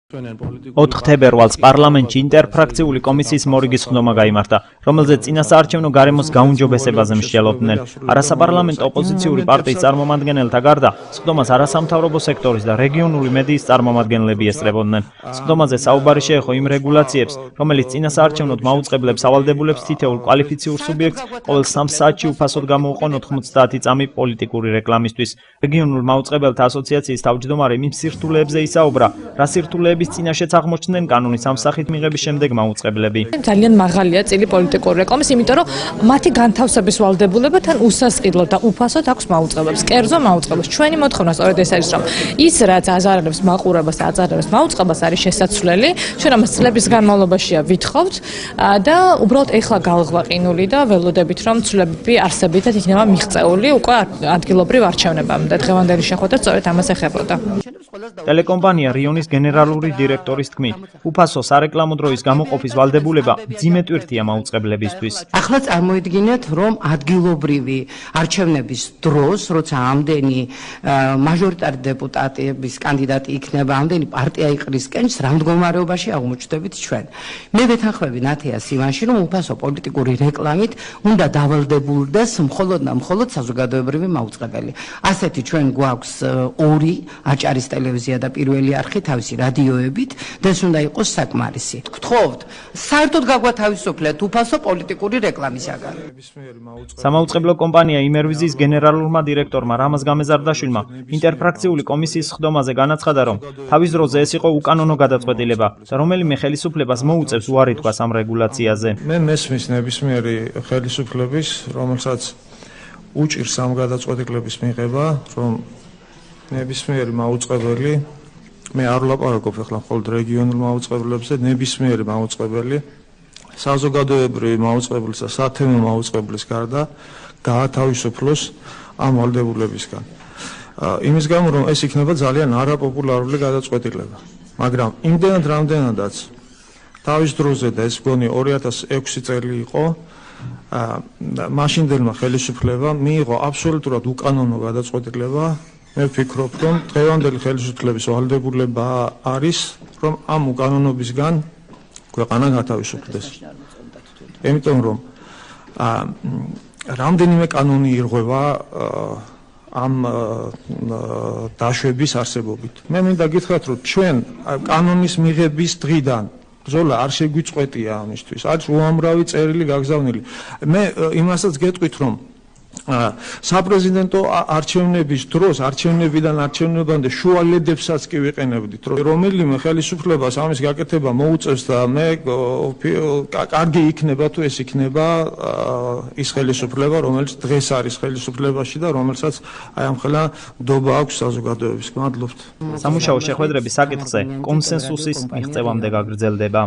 4 თებერვალს პარლამენტში ინტერფრაქციული კომისიის მორიგის ხდომა გაიმართა, რომელზეც წინასაარჩევნო გარემოს გაუმჯობესებაზე მსჯელობდნენ. არასაპარლამენტო ოპოზიციური პარტიის წარმომადგენელთა გარდა, ხდომას არასამთავრობო სექტორის და რეგიონული მედიის წარმომადგენლები ესწრებოდნენ. ხდომაზე საუბარი შეეხო იმ რეგულაციებს, რომელიც წინასაარჩევნოდ მაუწყებლებს ავალდებულებს თითოეულ კვალიფიციურ სუბიექტს ყოველ 3 საათში უფასოდ გამოუყონ 90 წამი პოლიტიკური რეკლამისთვის. რეგიონულ მაუწყებელთა ასოციაციის თავმჯდომარე იმ სირთულეებზე ისაუბრა, რა სირთულეების წინაშეც აღმოჩნდნენ კანონის ამ სახით მიღების შემდეგ მაუწყებლები. ძალიან მაღალია წილი პოლიტიკური რეკლამის, იმიტომ რომ მათი განთავსების ვალდებულება თან უსასყიდლოდ და უფასოდ აქვს მაუწყებლებს, კერძო მაუწყებლებს. ჩვენი მოთხოვნა სწორედ ეს არის, რომ ის რაც აზარებს მაყურებას და აზარებს მაუწყებას არის შესაძლებელი. ჩვენ ამას წლების განმავლობაშია ვითხოვთ და უბრალოდ ეხლა გავღვაყინული და ველოდებით, რომ ცვლილებები არსებითად იქნება მიღწეული უკვე ადგილობრივ არჩევნებამდე. დღევანდელი შეხვედრა სწორედ ამას ეხებოდა. ტელეკომპანია რიონის გენერალური დირექტორის თქმით, უფასო სარეკლამო დროის გამოყოფის ვალდებულება მძიმე ტვირთია მაუწყებლებისთვის. ახლა წარმოიდგინეთ, რომ ადგილობრივი არჩევნების დროს, როცა ამდენი მაჟორიტარი დეპუტატების კანდიდატი იქნება, ამდენი პარტია იყრის კენჭს, რა მდგომარეობაში აღმოჩნდებით ჩვენ. მე ვეთანხმები ნათიას იმაში, რომ უფასო პოლიტიკური რეკლამით უნდა დავალდებულდეს მხოლოდ საზოგადოებრივი მაუწყებელი. ასეთი ჩვენ გვაქვს 2 აჭარის ტელევიზია და პირველი არხი თავისი რადიოებით და ეს უნდა იყოს საკმარისი. გთხოვთ, საერთოდ გაგვათავისუფლეთ უფასო პოლიტიკური რეკლამისაგან. სამაუწყებლო კომპანია იმერვიზის გენერალურმა დირექტორმა რამაზ გამეზარდაშვილმა ინტერფრაქციული კომისიის ხდომაზე განაცხადა, რომ თავის დროზე ეს იყო უკანონო გადაწყვეტილება და რომელიმე ხელისუფლებას მოუწევს უარი თქვას ამ რეგულაციაზე. მე მესმის ნებისმიერი ხელისუფლების, რომელსაც უჭირს ამ გადაწყვეტილების მიღება, რომ ნებისმიერი მაუწყებელი, მე არ ვლაპარაკობ ახლა მხოლოდ რეგიონულ მაუწყებლებზე, ნებისმიერი მაუწყებელი, საზოგადოებრივი მაუწყებლის და სათემო მაუწყებლის გარდა გაათავისუფლოს ამ ვალდებულებისგან. იმის გამო, რომ ეს იქნება ძალიან არაპოპულარული გადაწყვეტილება, მაგრამ იმდენად რამდენადაც თავის დროზე და ეს მგონი 2006 წელი იყო, მაშინდელმა ხელისუფლებამ მიიღო აბსოლუტურად უკანონო გადაწყვეტილება. მე ვფიქრობ, რომ დღევანდელი ხელისუფლების ვალდებულება არის, რომ ამ უკანონობისგან ქვეყანა გათავისუფლდეს. იმიტომ რომ რამდენიმე კანონი ირღვევა ამ დაშვების არსებობით. მე მინდა გითხრათ, რომ ჩვენ კანონის მიღების დღიდან ბრძოლა არ შეგვიწყვეტია ამისთვის. არის უამრავი წერილი გაგზავნილი. მე იმასაც გეტყვით, რომ საპრეზიდენტო არჩევნების დროს, არჩევნებიდან არჩევნებამდე შუალებებსაც კი ვიყენებდით, რომელიმე ხელისუფლებას ამის გაკეთება მოუწევს და მე კარგი იქნება თუ ეს იქნება ის ხელისუფლება, რომელიც დღეს არის ხელისუფლებაში და რომელსაც აი ამხელა ნდობა აქვს საზოგადოების. მადლობთ. სამუშაო შეხვედრები საკითხზე კონსენსუსის მიღწევამდე გაგრძელდება.